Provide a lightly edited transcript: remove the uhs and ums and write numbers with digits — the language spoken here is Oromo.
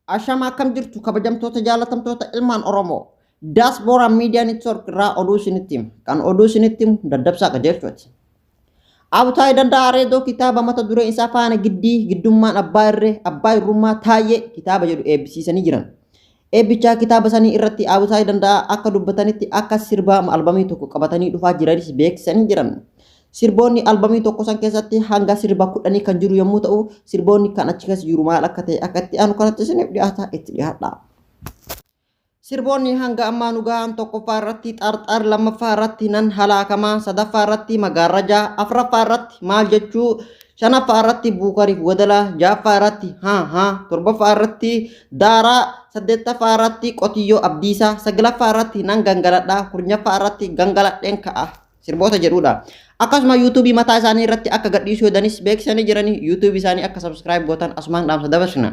Ashama akkam jirtu kabajamtoota jaalatamtoota ilmaan Oromoo. Diaspora Media Network irraa oduu isinitti hima. Kan oduu isinitti himu daddabsaa qajeelchooti. Abutaay Danda'a Areedoo kitaaba mata duree isaa faana giddummaan abbaa irree abbaa irrummaa taayee kitaaba jedhu eebbisiisanii jiran. Eebbichaa kitaaba sanii irratti Abutaay Danda'a akka dubbatanitti akka sirbaa albamii tokko qabatanii dhufaa jiranis beeksisanii jiran. Sirboonni albamii tokko san keessatti hanga sirba 10 kan jiru yommuu ta'u sirboonni kan achi keessa jiru maal akka ta'e akka itti aanu kanatti isiniif dhiyaata itti dhiyaadha. Sirboonni hanga ammaa nu gahan tokkoffaa irratti xarxar, lammaffaa irratti nan halaakamaa, sadaffaa irratti magaarrajaa, afuraffaa irratti maal jechuu, shanaffaa irratti buukariif wadala, jaaffaa irratti torbaffaa irratti daaraa, saddeettaffaa irratti qotiyyoo abdiisaa, saglaffaa irratti nan gangaladhaa, kurnaffaa irratti gangaladheen ka'a. Sirboota jedhudha. Akkasuma YouTube mataa isaanii irratti akka gadhiisuu danis beeksisanii jiranii YouTube isaanii akka subscribe gootan asumaan dhaamsa dabarsina.